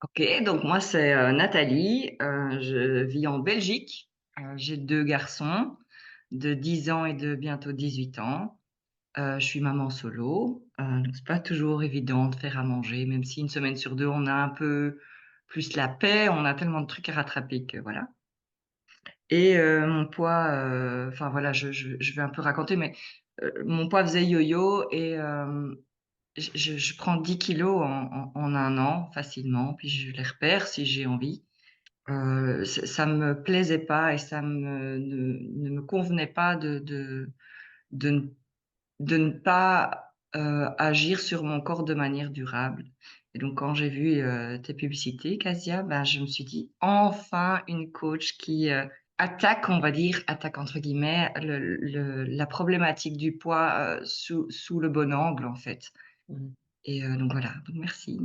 Ok, donc moi c'est Nathalie, je vis en Belgique. J'ai deux garçons de 10 ans et de bientôt 18 ans. Je suis maman solo, donc c'est pas toujours évident de faire à manger, même si une semaine sur deux on a un peu plus la paix, on a tellement de trucs à rattraper que voilà. Et mon poids, enfin voilà, je vais un peu raconter, mais mon poids faisait yo-yo et je prends 10 kilos en un an facilement, puis je les repère si j'ai envie. Ça me plaisait pas et ne me convenait pas de, ne- de ne pas agir sur mon corps de manière durable. Et donc, quand j'ai vu tes publicités, Casia, ben, je me suis dit, enfin, une coach qui attaque, on va dire, attaque entre guillemets, la problématique du poids sous le bon angle, en fait. Mmh. Et donc voilà, donc merci.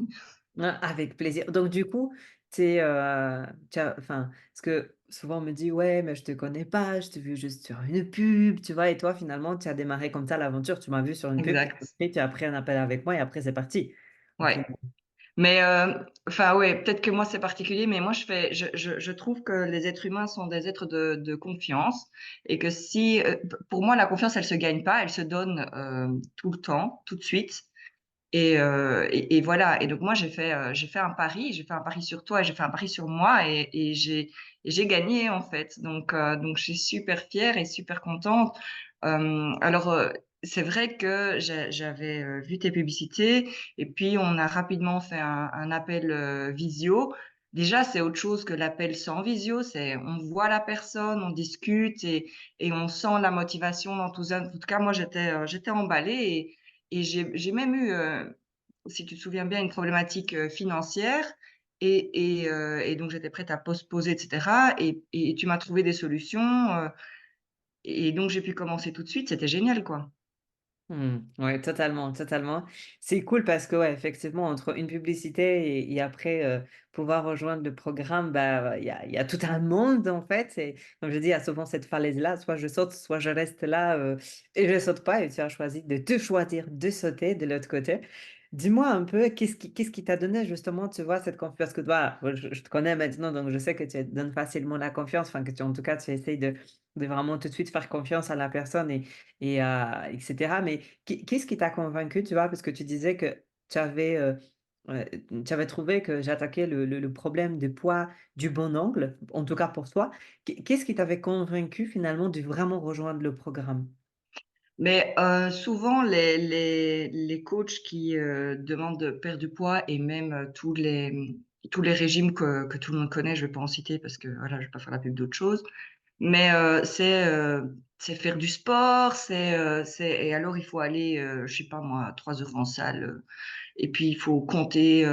Ah, avec plaisir. Donc du coup, tu as enfin, parce que souvent on me dit: «Ouais, mais je te connais pas, je t'ai vu juste sur une pub», tu vois? Et toi finalement, tu as démarré comme ça l'aventure, tu m'as vu sur une pub, tu t'es Exact. inscrit, tu as pris un appel avec moi et après c'est parti, au Ouais. final. Mais enfin ouais, peut-être que moi c'est particulier, mais moi je trouve que les êtres humains sont des êtres de confiance et que si pour moi la confiance elle se gagne pas, elle se donne tout le temps, tout de suite. Et voilà. Et donc moi j'ai fait un pari sur toi et j'ai fait un pari sur moi et j'ai gagné en fait. Donc je suis super fière et super contente. Alors c'est vrai que j'avais vu tes publicités et puis on a rapidement fait un appel visio. Déjà c'est autre chose que l'appel sans visio. C'est on voit la personne, on discute et on sent la motivation, l'enthousiasme. En tout cas moi j'étais emballée. Et j'ai même eu, si tu te souviens bien, une problématique, financière et donc j'étais prête à postposer et cetera et tu m'as trouvé des solutions, et donc j'ai pu commencer tout de suite, c'était génial, quoi. Mmh. Ouais, totalement, totalement. C'est cool parce que, ouais, effectivement, entre une publicité et après, pouvoir rejoindre le programme, bah, il y a tout un monde, en fait. Et comme je dis, il y a souvent cette falaise-là, soit je saute, soit je reste là, et je saute pas et tu as choisi de te choisir de sauter de l'autre côté. Dis-moi un peu, qu'est-ce qui t'a donné justement, tu vois, cette confiance? Parce que toi, moi, je te connais maintenant, donc je sais que tu donnes facilement la confiance, enfin que tu en tout cas, tu essayes de vraiment tout de suite faire confiance à la personne et cetera. Mais qu'est-ce qui t'a convaincu, tu vois? Parce que tu disais que tu avais, tu avais trouvé que j'attaquais le problème de poids du bon angle, en tout cas pour toi. Qu'est-ce qui t'avait convaincu finalement de vraiment rejoindre le programme? Mais souvent les coachs qui demandent de perdre du poids et même tous les régimes que tout le monde connaît, je vais pas en citer parce que voilà, je vais pas faire la pub d'autres choses. Mais c'est faire du sport, c'est et alors il faut aller, je sais pas moi, 3 heures en salle, et puis il faut compter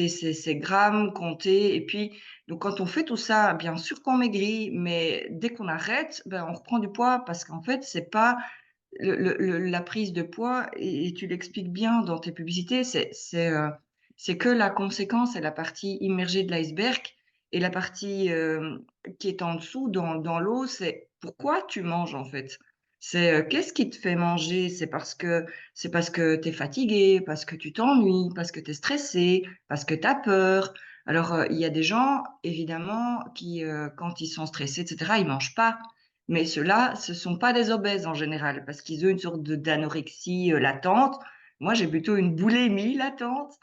ses grammes, compter et puis donc quand on fait tout ça, bien sûr qu'on maigrit, mais dès qu'on arrête, ben, on reprend du poids parce qu'en fait, c'est pas la prise de poids et tu l'expliques bien dans tes publicités, c'est que la conséquence et la partie immergée de l'iceberg et la partie, qui est en dessous dans l'eau, c'est pourquoi tu manges, en fait. C'est, qu'est-ce qui te fait manger? C'est parce que tu es fatigué, parce que tu t'ennuies, parce que tu es stressé, parce que tu as peur. Alors, il y a des gens, évidemment, qui, quand ils sont stressés et cetera, ils mangent pas. Mais ceux-là, ce sont pas des obèses en général, parce qu'ils ont une sorte de d'anorexie, latente. Moi, j'ai plutôt une boulimie latente,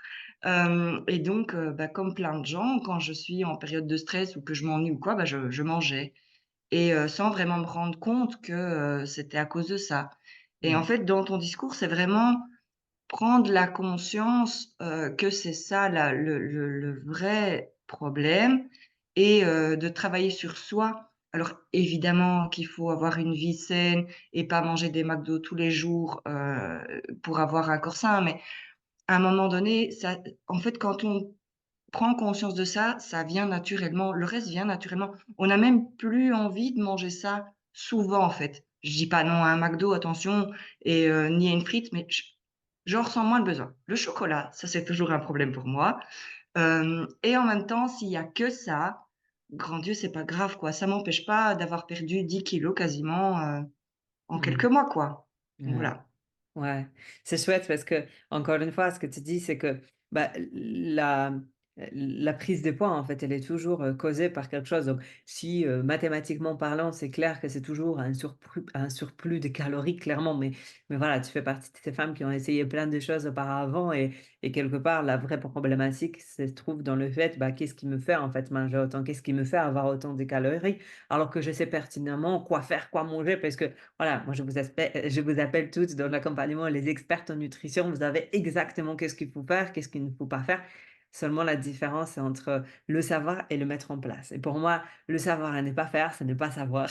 et donc bah, comme plein de gens, quand je suis en période de stress ou que je m'ennuie ou quoi, bah, je mangeais et sans vraiment me rendre compte que, c'était à cause de ça. Et en Mmh. fait, dans ton discours, c'est vraiment prendre la conscience, que c'est ça la le vrai problème et de travailler sur soi. Alors évidemment qu'il faut avoir une vie saine et pas manger des McDo tous les jours, pour avoir un corps sain, mais à un moment donné, ça en fait, quand on prend conscience de ça, ça vient naturellement, le reste vient naturellement. On n'a même plus envie de manger ça souvent, en fait. Je dis pas non à un McDo, attention, et ni à une frite, mais j'en ressens moins le besoin. Le chocolat, ça, c'est toujours un problème pour moi, et en même temps, s'il y a que ça, grand Dieu, c'est pas grave, quoi. Ça m'empêche pas d'avoir perdu 10 kilos quasiment, en quelques Mmh. mois, quoi. Donc Ouais. voilà. Ouais, c'est chouette parce que encore une fois, ce que tu dis, c'est que, bah, la la prise de poids, en fait, elle est toujours, causée par quelque chose. Donc si, mathématiquement parlant, c'est clair que c'est toujours un surplus de calories clairement, mais voilà, tu fais partie de ces femmes qui ont essayé plein de choses auparavant et quelque part, la vraie problématique se trouve dans le fait, bah, qu'est-ce qui me fait, en fait, manger autant? Qu'est-ce qui me fait avoir autant de calories? Alors que je sais pertinemment quoi faire, quoi manger parce que voilà, moi je vous appelle toutes dans l'accompagnement les expertes en nutrition. Vous savez exactement qu'est-ce qu'il faut faire, qu'est-ce qu'il ne faut pas faire. Seulement la différence, c'est entre le savoir et le mettre en place. Et pour moi, le savoir et ne pas faire, ce n'est pas savoir.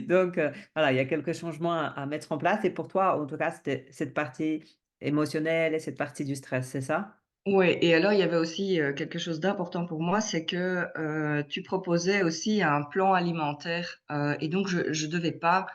Donc, voilà, il y a quelques changements à mettre en place. Et pour toi, en tout cas, c'était cette partie émotionnelle et cette partie du stress, c'est ça? Ouais, et alors il y avait aussi, quelque chose d'important pour moi, c'est que, tu proposais aussi un plan alimentaire, et donc je devais pas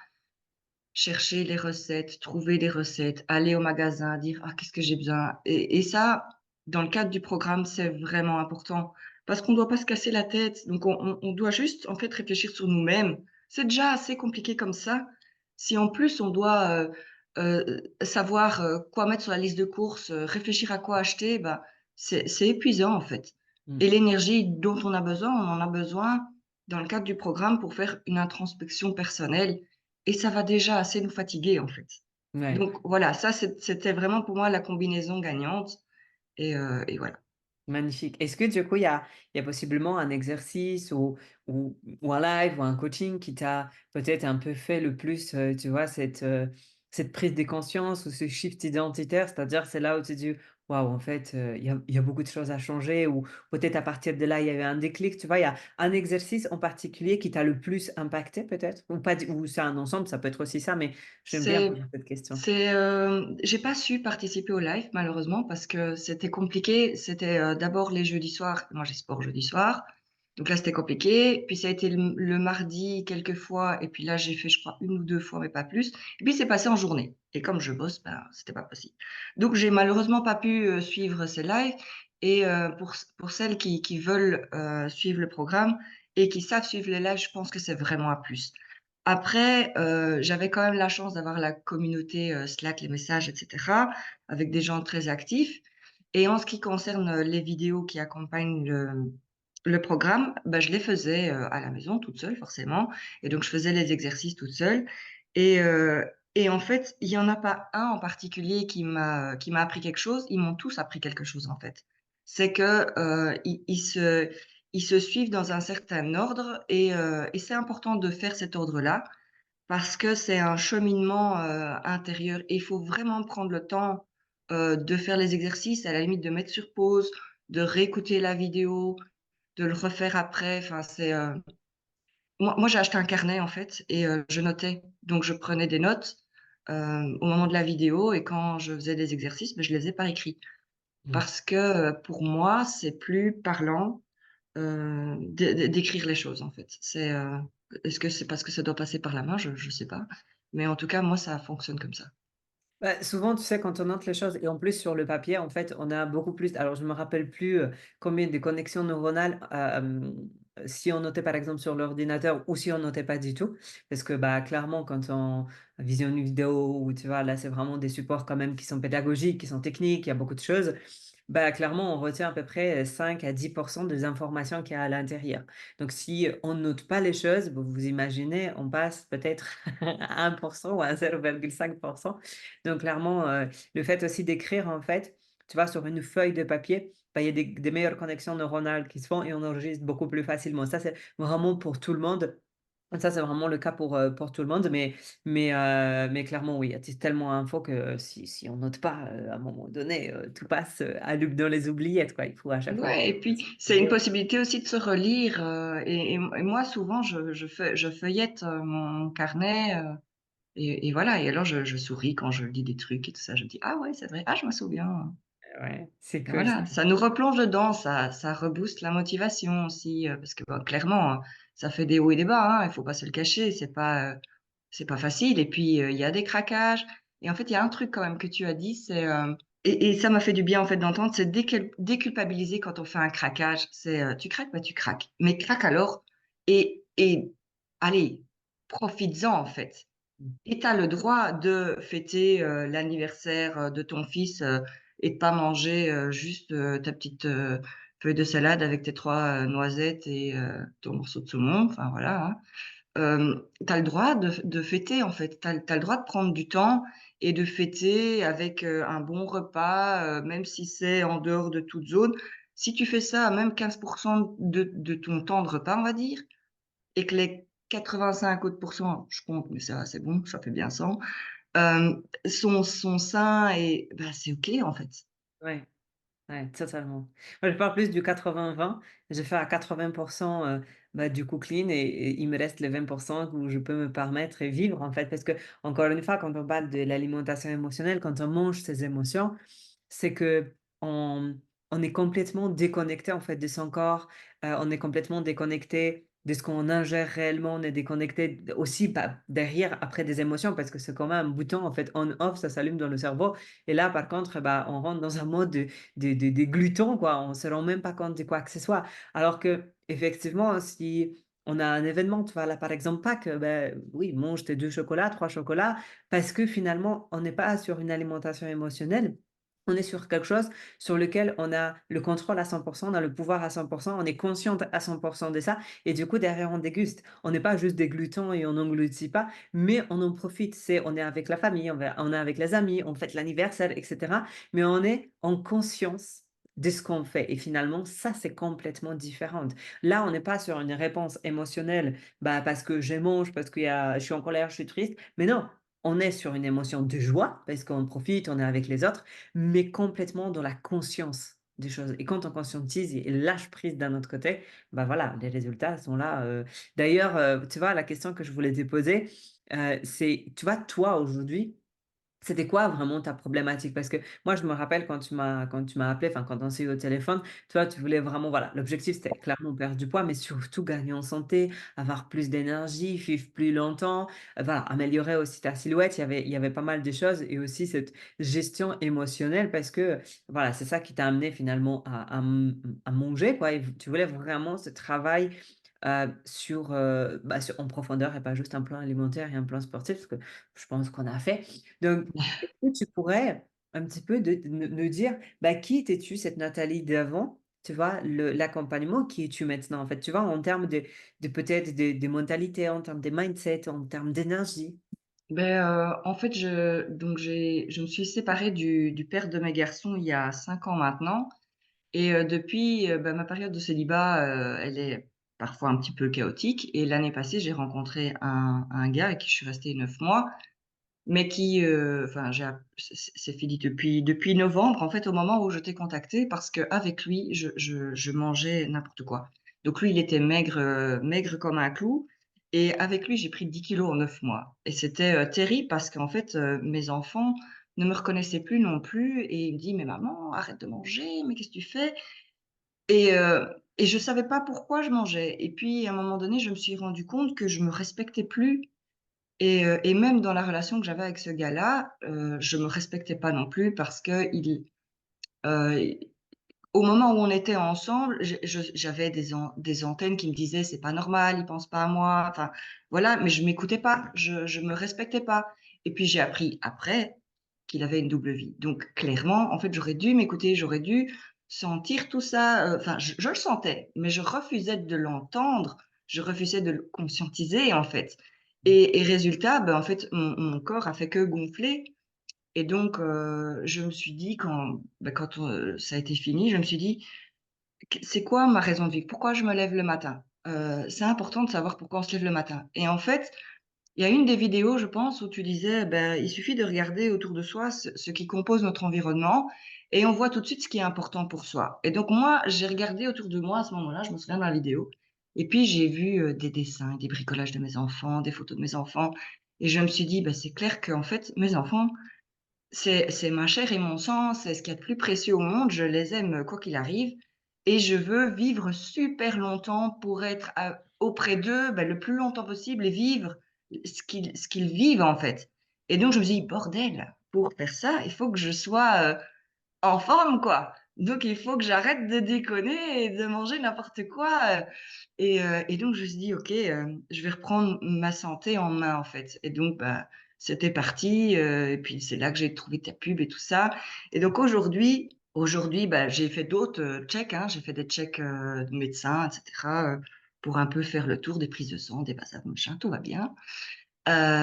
chercher les recettes, trouver les recettes, aller au magasin, dire: «Ah, qu'est-ce que j'ai besoin?» Et ça, dans le cadre du programme, c'est vraiment important parce qu'on doit pas se casser la tête. Donc on doit juste, en fait, réfléchir sur nous-mêmes. C'est déjà assez compliqué comme ça. Si en plus on doit, savoir, quoi mettre sur la liste de courses, réfléchir à quoi acheter, bah, c'est épuisant, en fait. Mmh. Et l'énergie dont on en a besoin dans le cadre du programme pour faire une introspection personnelle et ça va déjà assez nous fatiguer, en fait. Ouais. Donc voilà, ça c'était vraiment pour moi la combinaison gagnante et voilà. Magnifique. Est-ce que du coup, il y a possiblement un exercice ou un live ou un coaching qui t'a peut-être un peu fait le plus, tu vois, cette prise de conscience ou ce shift identitaire? C'est-à-dire, c'est là où tu te dis: «Waouh, en fait, il y a beaucoup de choses à changer» ou peut-être à partir de là, il y avait un déclic, tu vois? Il y a un exercice en particulier qui t'a le plus impacté peut-être? Ou pas du ou c'est un ensemble, ça peut être aussi ça, mais j'aime bien C'est poser cette question. j'ai pas su participer au live malheureusement parce que c'était compliqué. C'était, d'abord les jeudis soirs, moi j'ai sport jeudi soir, donc là c'était compliqué. Puis ça a été le mardi quelques fois et puis là j'ai fait je crois une ou 2 fois mais pas plus et puis c'est passé en journée et comme je bosse, ben, c'était pas possible. Donc j'ai malheureusement pas pu, suivre ces lives et pour celles qui veulent, suivre le programme et qui savent suivre les lives, je pense que c'est vraiment un plus. Après, j'avais quand même la chance d'avoir la communauté, Slack, les messages et cetera, avec des gens très actifs et en ce qui concerne, les vidéos qui accompagnent le programme, bah, je les faisais, à la maison toute seule forcément et donc je faisais les exercices toute seule et heu et en fait, il y en a pas un en particulier qui m'a appris quelque chose, ils m'ont tous appris quelque chose en fait. C'est que, ils se suivent dans un certain ordre et c'est important de faire cet ordre-là parce que c'est un cheminement, intérieur et il faut vraiment prendre le temps, de faire les exercices, à la limite de mettre sur pause, de réécouter la vidéo, de le refaire après. Enfin, moi j'ai acheté un carnet en fait et je notais. Donc je prenais des notes, au moment de la vidéo et quand je faisais des exercices, beh, je les ai par écrit. Mmh. Parce que, pour moi, c'est plus parlant d'écrire les choses, en fait. Est-ce que c'est parce que ça doit passer par la main? Je sais pas. Mais en tout cas, moi, ça fonctionne comme ça. Bah, souvent, tu sais, quand on note les choses et en plus sur le papier, en fait, on a beaucoup plus alors je me rappelle plus, combien de connexions neuronales, si on notait par exemple sur l'ordinateur ou si on notait pas du tout. Parce que, bah, clairement quand on visionne une vidéo ou tu vois, là, c'est vraiment des supports quand même qui sont pédagogiques, qui sont techniques, il y a beaucoup de choses. Bah, clairement, on retient à peu près, 5 à 10 des informations qu'il y a à l'intérieur. Donc si on note pas les choses, vous imaginez, on passe peut-être à 1 ou à 0,5. Donc clairement, le fait aussi d'écrire en fait, tu vois, sur une feuille de papier, bah, il y a des meilleures connexions neuronales qui se font et on enregistre beaucoup plus facilement. Ça, c'est vraiment pour tout le monde. Ça, c'est vraiment le cas pour tout le monde, mais clairement, oui, il y a tellement d'infos que si on note pas, à un moment donné, tout passe, dans les oubliettes, quoi. Il faut à chaque fois Ouais et puis, c'est une possibilité aussi de se relire, et moi, souvent, je feuillette, mon carnet, et voilà et alors je souris quand je lis des trucs et tout ça. Je me dis: «Ah ouais, c'est vrai. Ah, je me souviens». ouais, c'est Et cool, voilà, ça nous replonge dedans, ça rebooste la motivation aussi, parce que, bah, clairement, ça fait des hauts et des bas, hein, il faut pas se le cacher, c'est pas facile et puis, il y a des craquages et en fait, il y a un truc quand même que tu as dit, c'est, et ça m'a fait du bien, en fait, d'entendre, c'est déculpabiliser quand on fait un craquage. C'est, tu craques, bah, tu craques, mais craque alors et allez, profites-en, en fait. Mmh. Et tu as le droit de fêter, l'anniversaire, de ton fils, et de pas manger, juste, ta petite, feuille de salade avec tes 3 noisettes et ton morceau de saumon, enfin voilà, hein. Tu as le droit de fêter, en fait. Tu as le droit de prendre du temps et de fêter avec, un bon repas, même si c'est en dehors de toute zone. Si tu fais ça à même 15 de ton temps de repas, on va dire, et que les 85 autres je compte, mais ça, c'est bon, ça fait bien 100, sont sains et bah, c'est OK, en fait. Ouais. Ouais, totalement. Moi, je parle plus du 80-20. Je fais à 80 bah, du coup clean et il me reste les 20 où je peux me permettre et vivre, en fait. Parce que encore une fois, quand on parle de l'alimentation émotionnelle, quand on mange ses émotions, c'est qu'on on est complètement déconnecté, en fait, de son corps, on est complètement déconnecté de ce qu'on ingère réellement, on est déconnecté d aussi, bah, derrière, après des émotions parce que c'est comme un bouton, en fait, on-off, ça s'allume dans le cerveau et là, par contre, bah, on rentre dans un mode de gluton, quoi. On se rend même pas compte de quoi que ce soit. Alors qu'effectivement, si on a un événement, tu vois, là, par exemple, Pâques, ben, oui, mange tes 2 chocolats, 3 chocolats, parce que finalement, on n'est pas sur une alimentation émotionnelle. On est sur quelque chose sur lequel on a le contrôle à 100 on a le pouvoir à 100 on est consciente à 100 de ça et du coup, derrière, on déguste. On n'est pas juste des glutons et on n'engloutit pas, mais on en profite. On est avec la famille, on est avec les amis, on fête l'anniversaire et cetera, mais on est en conscience de ce qu'on fait et finalement, ça, c'est complètement différent. Là, on n'est pas sur une réponse émotionnelle, bah, parce que je mange, parce qu'il y a je suis en colère, je suis triste, mais non, on est sur une émotion de joie parce qu'on profite, on est avec les autres, mais complètement dans la conscience des choses et quand on conscientise et lâche prise d'un autre côté, bah, voilà, les résultats sont là, d'ailleurs, tu vois, la question que je voulais te poser, c'est, tu vois, toi, aujourd'hui, c'était quoi vraiment ta problématique? Parce que moi, je me rappelle quand tu m'as appelé, enfin, quand on s'est eu au téléphone, toi, tu voulais vraiment voilà, l'objectif, c'était clairement perdre du poids, mais surtout gagner en santé, avoir plus d'énergie, vivre plus longtemps, voilà, améliorer aussi ta silhouette. Il y avait pas mal de choses et aussi cette gestion émotionnelle parce que, voilà, c'est ça qui t'a amené finalement à manger, quoi et tu voulais vraiment ce travail, sur, bah, sur en profondeur et pas juste un plan alimentaire et un plan sportif, parce que je pense qu'on a fait. Donc, est-ce que tu pourrais un petit peu de nous dire, bah, qui étais-tu, cette Nathalie d'avant, tu vois? L'accompagnement, qui es-tu maintenant, en fait, tu vois? En termes de peut-être de mentalité, en termes de mindset, en termes d'énergie? Beh, en fait, je me suis séparée du père de mes garçons il y a 5 ans maintenant. Et depuis, bah, ma période de célibat, elle est parfois un petit peu chaotique et l'année passée, j'ai rencontré un gars avec qui je suis restée 9 mois, mais qui, enfin, j'ai app c'est fini depuis novembre, en fait, au moment où je t'ai contactée parce qu'avec lui, je mangeais n'importe quoi. Donc lui, il était maigre, maigre comme un clou et avec lui, j'ai pris 10 kilos en 9 mois et c'était, terrible parce qu'en fait, mes enfants ne me reconnaissaient plus non plus et il me dit: «Mais maman, arrête de manger, mais qu'est-ce que tu fais?» Et je savais pas pourquoi je mangeais et puis à un moment donné, je me suis rendu compte que je me respectais plus et même dans la relation que j'avais avec ce gars-là, je me respectais pas non plus parce qu'il, heu, au moment où on était ensemble, j'avais des antennes qui me disaient: «C'est pas normal, il pense pas à moi», enfin voilà, mais je m'écoutais pas, je me respectais pas et puis j'ai appris après qu'il avait une double vie. Donc clairement, en fait, j'aurais dû m'écouter, j'aurais dû sentir tout ça, enfin je le sentais, mais je refusais de l'entendre, je refusais de le conscientiser, en fait et résultat, ben, en fait, mon corps a fait que gonfler et donc je me suis dit quand, ça a été fini, je me suis dit: «Qu C'est quoi ma raison de vivre? Pourquoi je me lève le matin?» C'est important de savoir pourquoi on se lève le matin et en fait, il y a une des vidéos, je pense, où tu disais, ben, il suffit de regarder autour de soi ce qui compose notre environnement et on voit tout de suite ce qui est important pour soi et donc moi, j'ai regardé autour de moi à ce moment-là, je me souviens de la vidéo et puis j'ai vu, des dessins, des bricolages de mes enfants, des photos de mes enfants et je me suis dit: «Bah, c'est clair qu'en fait, mes enfants, c'est ma chair et mon sang, c'est ce qu'il y a de plus précieux au monde, je les aime quoi qu'il arrive et je veux vivre super longtemps pour être auprès d'eux, bah, le plus longtemps possible et vivre ce qu'ils vivent, en fait et donc je me suis dit: «Bordel, pour faire ça, il faut que je sois, en forme, quoi. Donc il faut que j'arrête de déconner et de manger n'importe quoi, et donc je me suis dit: «OK, je vais reprendre ma santé en main, en fait» et donc bah, c'était parti, et puis c'est là que j'ai trouvé ta pub et tout ça. Et donc aujourd'hui, bah, j'ai fait d'autres, checks, hein. J'ai fait des checks, de médecins et cetera, pour un peu faire le tour des prises de sang, des passages, machin, tout va bien.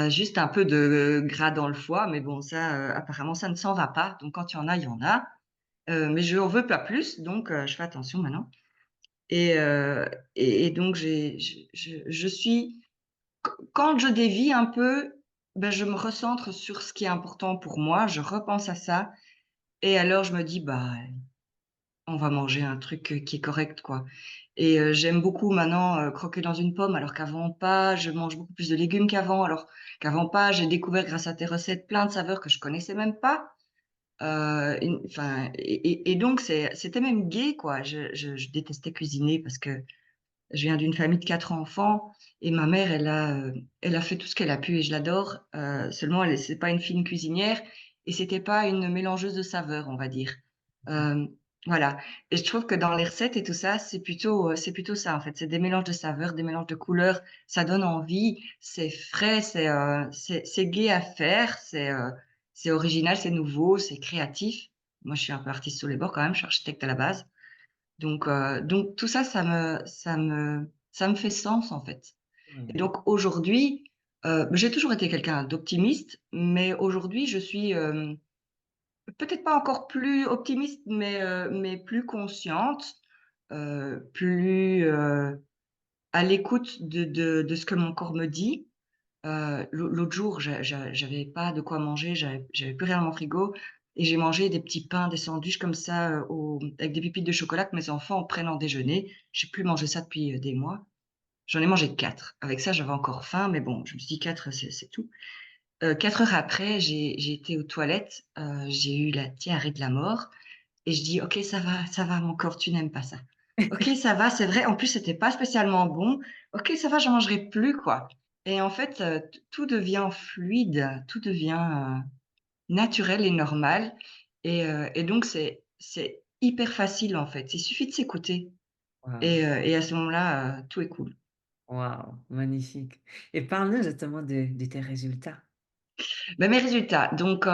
Juste un peu de gras dans le foie, mais bon ça, apparemment ça ne s'en va pas. Donc quand il y en a, il y en a. Mais je n'en veux pas plus, donc je fais attention maintenant. Et heu et donc je suis quand je dévie un peu, ben je me recentre sur ce qui est important pour moi, je repense à ça et alors je me dis: «Bah, on va manger un truc, qui est correct, quoi». Et j'aime beaucoup maintenant, croquer dans une pomme alors qu'avant pas. Je mange beaucoup plus de légumes qu'avant alors qu'avant pas. J'ai découvert grâce à tes recettes plein de saveurs que je connaissais même pas. Une enfin et donc c'était même gai, quoi. Je détestais cuisiner parce que je viens d'une famille de 4 enfants et ma mère, elle a fait tout ce qu'elle a pu et je l'adore, seulement c'est pas une fine cuisinière et c'était pas une mélangeuse de saveurs, on va dire. Hem, voilà. Et je trouve que dans les recettes et tout ça, c'est plutôt ça, en fait. C'est des mélanges de saveurs, des mélanges de couleurs, ça donne envie, c'est frais, c'est gai à faire, c'est original, c'est nouveau, c'est créatif. Moi, je suis un peu artiste sur les bords quand même, je suis architecte à la base. Donc tout ça, ça me fait sens, en fait. Et Mmh. donc aujourd'hui, j'ai toujours été quelqu'un d'optimiste, mais aujourd'hui je suis, peut-être pas encore plus optimiste, mais plus consciente, plus, à l'écoute de ce que mon corps me dit. L'autre jour, j'avais pas de quoi manger, j'avais plus rien dans mon frigo et j'ai mangé des petits pains, des sandwichs comme ça, au avec des pépites de chocolat que mes enfants prennent en déjeuner. J'ai plus mangé ça depuis, des mois. J'en ai mangé 4. Avec ça, j'avais encore faim, mais bon, je me suis dit: 4, c'est tout. 4 heures après, j'ai été aux toilettes, j'ai eu la diarrhée de la mort et je dis: «OK, ça va mon corps, tu n'aimes pas ça. OK, ça va, c'est vrai, en plus c'était pas spécialement bon. OK, ça va, j'en mangerai plus, quoi». Et en fait, tout devient fluide, tout devient, naturel et normal et donc c'est hyper facile, en fait. Il suffit de s'écouter Waouh, et à ce moment-là, tout est cool. waouh, magnifique. Et parle-nous justement de tes résultats. Bah, mes résultats, donc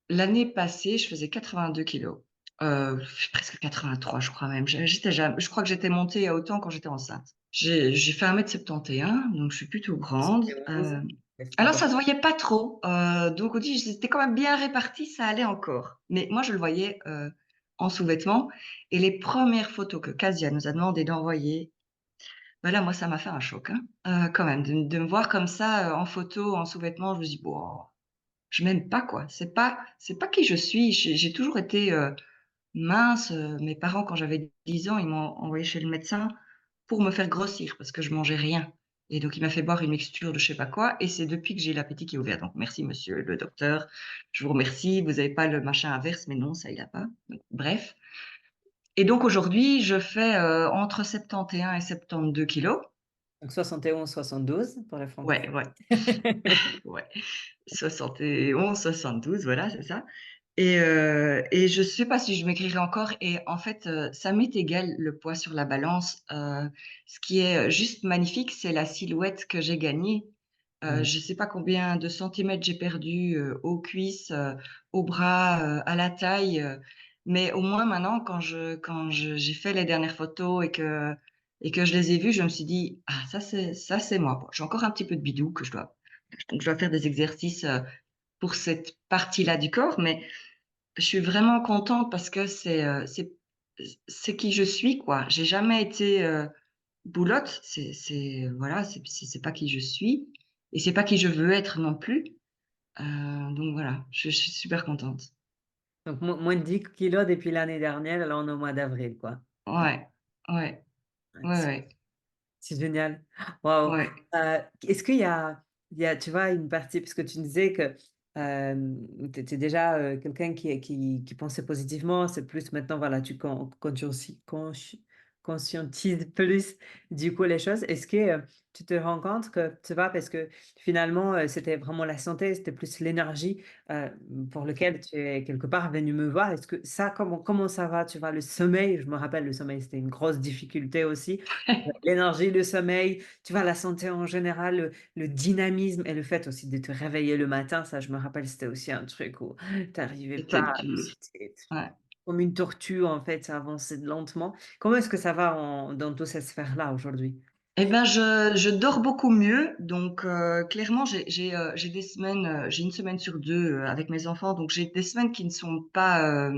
l'année passée, je faisais 82 kilogrammes, presque 83 je crois même. Je crois que j'étais montée à autant quand j'étais enceinte. J'ai fait 1,71 m, donc je suis plutôt grande. 71, est-ce que Alors donc ça se voyait pas trop, donc on dit c'était quand même bien réparti, ça allait encore. Mais moi je le voyais, en sous-vêtements et les premières photos que Casia nous a demandé d'envoyer, bah là, moi ça m'a fait un choc, hein, quand même de me voir comme ça, en photo, en sous-vêtements. Je me dis: «Waouh, je m'aime pas, quoi». C'est pas qui je suis. J'ai toujours été, mince. Mes parents, quand j'avais 10 ans, ils m'ont envoyée chez le médecin pour me faire grossir parce que je mangeais rien et donc il m'a fait boire une mixture de je sais pas quoi et c'est depuis que j'ai l'appétit qui est ouvert. Donc merci monsieur le docteur, je vous remercie. Vous avez pas le machin inverse, mais non, ça il a pas. Donc bref. Et donc aujourd'hui, je fais, entre 71 et 72 kilogrammes. donc 71, 72 pour la Ouais, francophonie. ouais, ouais. 71, 72, voilà, c'est ça. Et je sais pas si je maigrirai encore et en fait, ça m'est égal le poids sur la balance. Ce qui est, juste magnifique, c'est la silhouette que j'ai gagnée. Mmh. Je sais pas combien de centimètres j'ai perdu, aux cuisses, aux bras, à la taille, mais au moins maintenant quand j'ai fait les dernières photos et que je les ai vues, je me suis dit: «Ah ça c'est moi». Bon, j'ai encore un petit peu de bidou que je dois faire des exercices, pour cette partie-là du corps, mais je suis vraiment contente parce que c'est qui je suis, quoi. J'ai jamais été, boulotte. Voilà, c'est pas qui je suis et c'est pas qui je veux être non plus. Donc voilà, je suis super contente. Donc moins de 10 kilos depuis l'année dernière, là on est au mois d'avril, quoi. Ouais, ouais, Ouais, ouais, ouais, c'est génial. Waouh! ouais. Est-ce qu'il y a, tu vois, une partie puisque tu disais que, tu étais déjà, quelqu'un qui pensait positivement, c'est plus maintenant, voilà, tu conscientises plus, du coup, les choses. Est-ce que, tu te rends compte que, tu vois, parce que finalement, c'était vraiment la santé, c'était plus l'énergie, heu, pour lequel tu es quelque part venu me voir. Est-ce que ça, comment ça va? Tu vois, le sommeil, je me rappelle, le sommeil, c'était une grosse difficulté aussi. L'énergie, le sommeil, tu vois, la santé en général, le dynamisme et le fait aussi de te réveiller le matin, ça, je me rappelle, c'était aussi un truc où tu arrivais C'était pas, dur. c'était Ouais. comme une tortue, en fait, ça avançait lentement. Comment est-ce que ça va dans toutes ces sphères-là aujourd'hui? Eh ben, je dors beaucoup mieux, donc clairement, j'ai des semaines, j'ai 1 semaine sur 2 avec mes enfants, donc j'ai des semaines qui ne sont pas,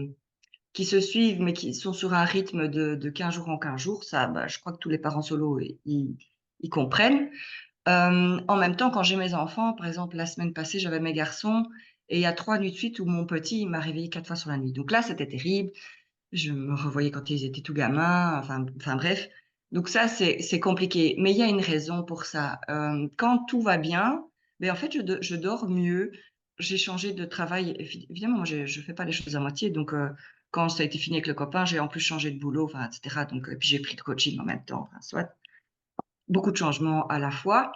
qui se suivent, mais qui sont sur un rythme de 15 jours en 15 jours. Ça, bah, je crois que tous les parents solos, ils comprennent. En même temps, quand j'ai mes enfants, par exemple, la semaine passée, j'avais mes garçons et il y a 3 nuits de suite où mon petit, il m'a réveillée 4 fois sur la nuit. Donc là, c'était terrible. Je me revoyais quand ils étaient tout gamins, enfin bref. Donc ça, c'est compliqué. Mais il y a une raison pour ça. Quand tout va bien, beh, en fait, je dors mieux. J'ai changé de travail. Évidemment, moi, je fais pas les choses à moitié. Donc, quand ça a été fini avec le copain, j'ai en plus changé de boulot, enfin, et cetera. Donc, puis j'ai pris de coaching en même temps, enfin, soit. Beaucoup de changements à la fois.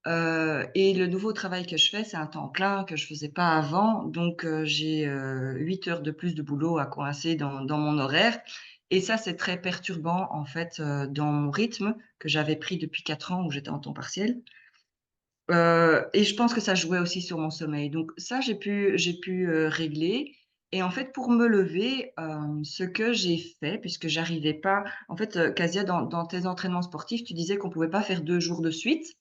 Et le nouveau travail que je fais, c'est un temps plein que je faisais pas avant. Donc, j'ai, 8 heures de plus de boulot à coincer dans mon horaire et ça, c'est très perturbant, en fait, dans mon rythme que j'avais pris depuis 4 ans où j'étais en temps partiel. Et je pense que ça jouait aussi sur mon sommeil. Donc ça, j'ai pu, régler et en fait, pour me lever, ce que j'ai fait, puisque j'arrivais pas en fait, Casia, dans tes entraînements sportifs, tu disais qu'on pouvait pas faire 2 jours de suite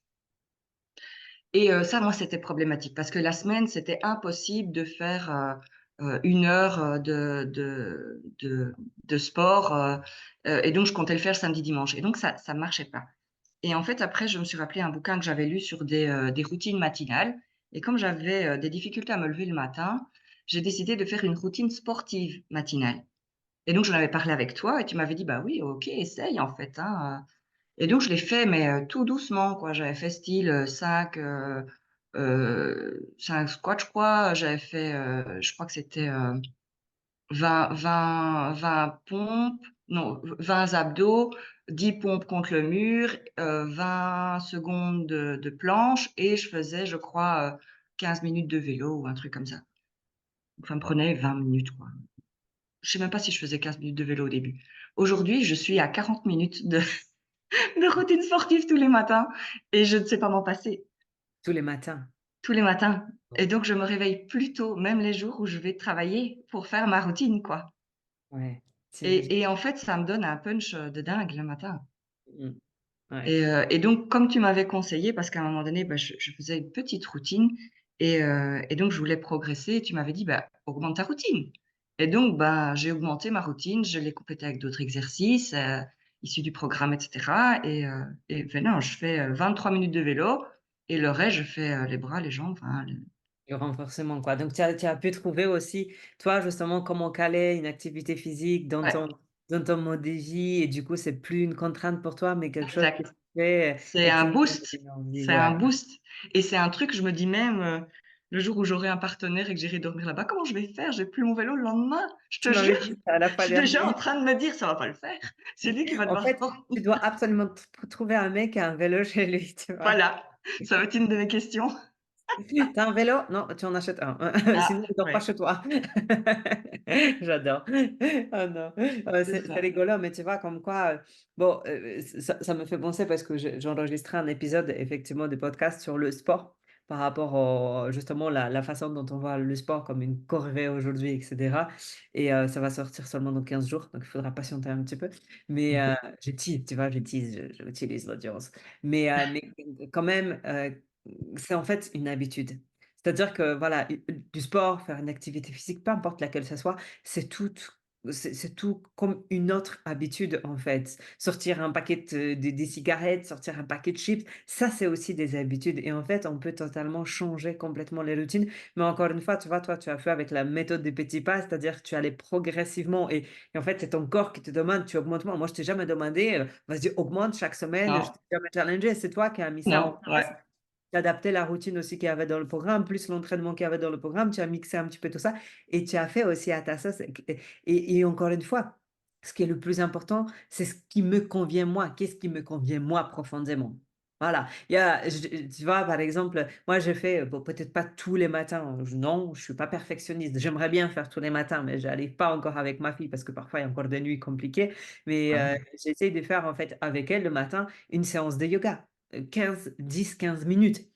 et ça, moi, c'était problématique parce que la semaine, c'était impossible de faire, 1 heure, de sport, et donc je comptais le faire samedi, dimanche et donc ça marchait pas. Et en fait, après, je me suis rappelé un bouquin que j'avais lu sur des routines matinales et comme j'avais, des difficultés à me lever le matin, j'ai décidé de faire une routine sportive matinale et donc j'en avais parlé avec toi et tu m'avais dit: «Bah oui, OK, essaye en fait, hein», et donc je l'ai fait mais tout doucement, quoi. J'avais fait style, 5 squats, je crois. J'avais fait, je crois que c'était, 20 pompes, non, 20 abdos, 10 pompes contre le mur, 20 secondes de planche et je faisais, je crois, 15 minutes de vélo ou un truc comme ça. Donc ça me prenait 20 minutes, quoi. Je sais même pas si je faisais 15 minutes de vélo au début. Aujourd'hui, je suis à 40 minutes de de routine sportive tous les matins et je ne sais pas m'en passer. Tous les matins? Tous les matins et donc je me réveille plus tôt, même les jours où je vais travailler pour faire ma routine, quoi. Ouais, c'est Et en fait, ça me donne un punch, de dingue le matin. mmh, ouais. Et donc comme tu m'avais conseillé, parce qu'à un moment donné, bah, je faisais une petite routine et donc je voulais progresser, tu m'avais dit: «Bah, augmente ta routine» et donc bah, j'ai augmenté ma routine, je l'ai complétée avec d'autres exercices, issus du programme et cetera et maintenant je fais, 23 minutes de vélo et le reste, je fais, les bras, les jambes, enfin le Le renforcement, quoi. Donc tu as pu trouver aussi, toi, justement, comment caler une activité physique ouais, dans ton mode de vie et du coup, c'est plus une contrainte pour toi, mais quelque chose que tu exact. fais C'est et un qui te boost, donne envie, c'est un ouais. boost et c'est un truc, je me dis même, le jour où j'aurai un partenaire et que j'irai dormir là-bas, comment je vais faire? J'ai plus mon vélo le lendemain, je Tu te m'avais jure. dit ça à la Je fois suis déjà en dernière. train de me dire: «Ça va pas le faire». C'est lui qui va En devoir fait, tu dois absolument trouver un mec qui a un vélo chez lui, tu vois? voilà, ça va être une de mes questions. Tu as un vélo? Non, tu en achètes un. Ah, Sinon, il dort pas ouais, chez toi. J'adore. Oh non, c'est c'est ça. rigolo, mais tu vois comme quoi, bon, ça me fait penser parce que j'enregistrais un épisode effectivement de podcast sur le sport par rapport au justement la façon dont on voit le sport comme une corvée aujourd'hui et cetera et ça va sortir seulement dans 15 jours, donc il faudra patienter un petit peu. Mais je tease, tu vois? Je tease, j'utilise l'audience. Mais quand même, c'est en fait une habitude. C'est-à-dire que voilà, du sport, faire une activité physique, peu importe laquelle ça soit, c'est c'est tout comme une autre habitude en fait. Sortir un paquet de des cigarettes, sortir un paquet de chips, ça c'est aussi des habitudes et en fait, on peut totalement changer complètement les routines. Mais encore une fois, tu vois, toi, tu as fait avec la méthode des petits pas, c'est-à-dire que tu allais progressivement et en fait, c'est ton corps qui te demande: «Tu augmentes». Moi, je t'ai jamais demandé, «Vas-y, augmente chaque semaine», je Non, t'ai jamais challengé, c'est toi qui as mis ça en non, ouais. place. Tu adapté la routine aussi qu'il y avait dans le programme, plus l'entraînement qu'il y avait dans le programme, tu as mixé un petit peu tout ça et tu as fait aussi à ta sauce et encore une fois, ce qui est le plus important, c'est ce qui me convient moi. Qu'est-ce qui me convient moi profondément? Voilà. Il y a tu vois, par exemple, moi je fais, bon peut-être pas tous les matins, non, je suis pas perfectionniste. J'aimerais bien faire tous les matins, mais j'arrive pas encore avec ma fille parce que parfois il y a encore des nuits compliquées. Mais, Ouais. j'essaie de faire en fait avec elle le matin une séance de yoga, 10-15 minutes.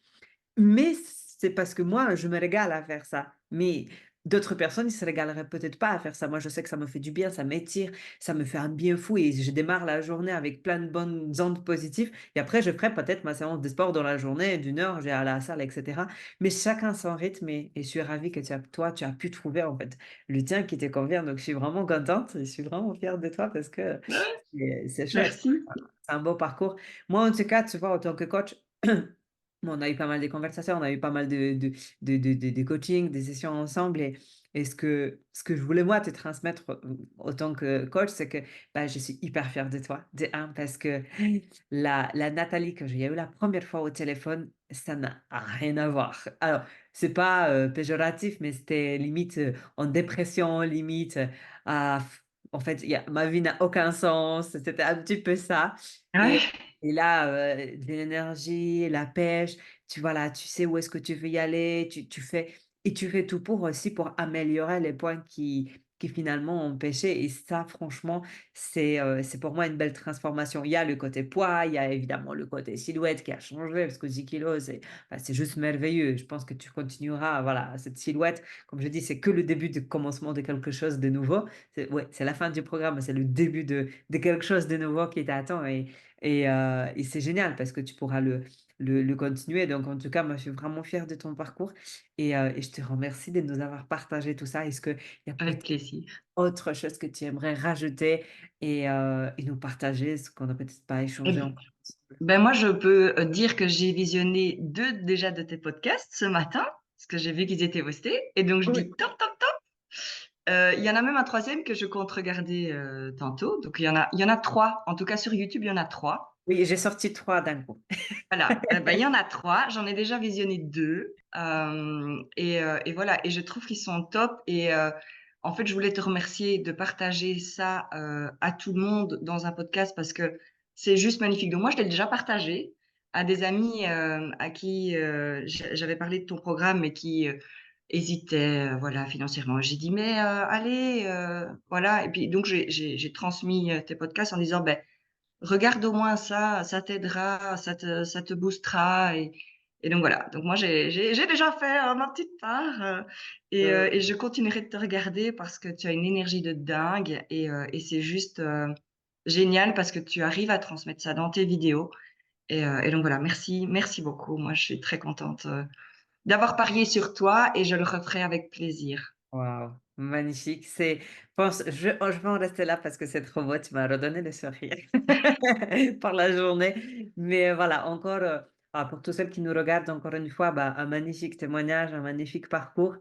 Mais c'est parce que moi, je me régale à faire ça. Mais d'autres personnes, ils se régaleraient peut-être pas à faire ça. Moi, je sais que ça me fait du bien, ça m'étire, ça me fait un bien fou et je démarre la journée avec plein de bonnes ondes positives. Et après, je ferai peut-être ma séance de sport dans la journée d'une heure, je vais à la salle, etc. Mais chacun son rythme et je suis ravie que toi, tu as pu trouver en fait le tien qui te convient. Donc, je suis vraiment contente, je suis vraiment fière de toi parce que Ouais, c'est chouette. merci. C'est un beau parcours. Moi, en tout cas, tu vois, en tant que coach, bon, on a eu pas mal de conversations, on a eu pas mal de coaching, des sessions ensemble et ce que je voulais moi te transmettre, autant que coach, c'est que, bah, je suis hyper fière de toi. De un parce que la Nathalie que j'ai eu la première fois au téléphone, ça n'a rien à voir. Alors, c'est pas, péjoratif, mais c'était limite, en dépression, limite, à en fait, il y a ma vie n'a aucun sens, c'était un petit peu ça et Ouais, et là, de l'énergie, la pêche, tu vois là, tu sais où est-ce que tu veux y aller, tu fais tout pour aussi pour améliorer les points qui finalement ont pêché et ça franchement, c'est pour moi une belle transformation. Il y a le côté poids, il y a évidemment le côté silhouette qui a changé parce que 10 kilogrammes c'est juste merveilleux. Je pense que tu continueras, voilà, cette silhouette. Comme je dis, c'est que le début du commencement de quelque chose de nouveau. C'est ouais, c'est la fin du programme, c'est le début de quelque chose de nouveau qui t'attend et c'est génial parce que tu pourras le continuer. Donc, en tout cas, moi, je suis vraiment fière de ton parcours et je te remercie de nous avoir partagé tout ça. Est-ce qu'il y a avec peut-être plaisir. autre chose que tu aimerais rajouter et nous partager, ce qu'on n'a peut-être pas Eh échangé b encore ensemble? ben, moi, je peux, dire que j'ai visionné 2 déjà de tes podcasts ce matin, parce que j'ai vu qu'ils étaient postés et donc je dis: Oui. «Top, top, top!» Il y en a même un troisième que je compte regarder, tantôt. Donc il y en a 3. En tout cas sur YouTube, il y en a 3. Oui, j'ai sorti 3 d'un coup. Voilà, bah, il y en a 3. J'en ai déjà visionné 2, et voilà et je trouve qu'ils sont top en fait, je voulais te remercier de partager ça, à tout le monde dans un podcast parce que c'est juste magnifique. Donc moi, je l'ai déjà partagé à des amis, à qui, j'avais parlé de ton programme mais qui, hésitaient, voilà, financièrement. J'ai dit: «Mais, allez, voilà» et puis donc j'ai transmis, tes podcasts en disant: «Beh, regarde au moins ça, ça t'aidera, ça te boostera» et donc voilà. Donc moi j'ai déjà fait, ma petite part, et je continuerai de te regarder parce que tu as une énergie de dingue et c'est juste, génial parce que tu arrives à transmettre ça dans tes vidéos et donc voilà, merci beaucoup. Moi, je suis très contente, d'avoir parié sur toi et je le referai avec plaisir. Waouh, magnifique. Je vais en rester là parce que c'est trop beau, tu m'as redonné le sourire pour la journée. Mais voilà, encore, pour tous celles qui nous regardent, encore une fois, bah, un magnifique témoignage, un magnifique parcours.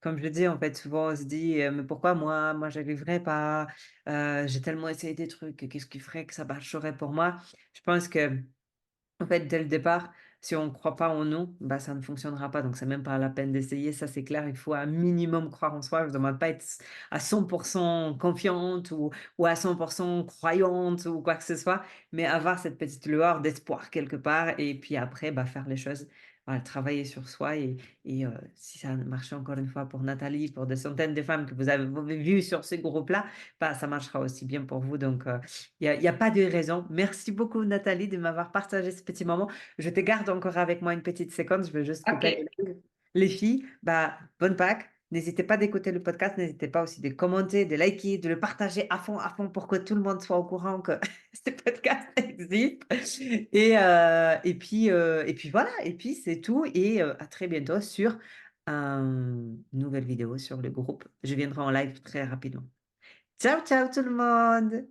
Comme je dis, en fait, souvent on se dit: «Mais pourquoi moi? Moi, j'arriverai pas, j'ai tellement essayé des trucs, qu'est-ce qui ferait que ça marcherait pour moi?» Je pense que en fait, dès le départ, si on ne croit pas en nous, bah, ça ne fonctionnera pas. Donc, c'est même pas la peine d'essayer. Ça, c'est clair. Il faut un minimum croire en soi. Je ne demande pas être à 100% confiante ou à 100% croyante ou quoi que ce soit, mais avoir cette petite lueur d'espoir quelque part. Et puis après, bah, faire les choses, voilà, travailler sur soi. Et si ça a marché encore une fois pour Nathalie, pour des centaines de femmes que vous avez vues sur ce groupe-là, bah, ça marchera aussi bien pour vous. Donc, il y a pas de raison. Merci beaucoup Nathalie de m'avoir partagé ce petit moment. Je te garde encore avec moi une petite seconde, je vais juste couper OK. le live. Les filles, bah, bonne Pâques. N'hésitez pas d'écouter le podcast, n'hésitez pas aussi de commenter, de liker, de le partager à fond pour que tout le monde soit au courant que ce podcast existe. Et puis voilà, et puis c'est tout et à très bientôt sur une nouvelle vidéo sur le groupe. Je viendrai en live très rapidement. Ciao, ciao tout le monde!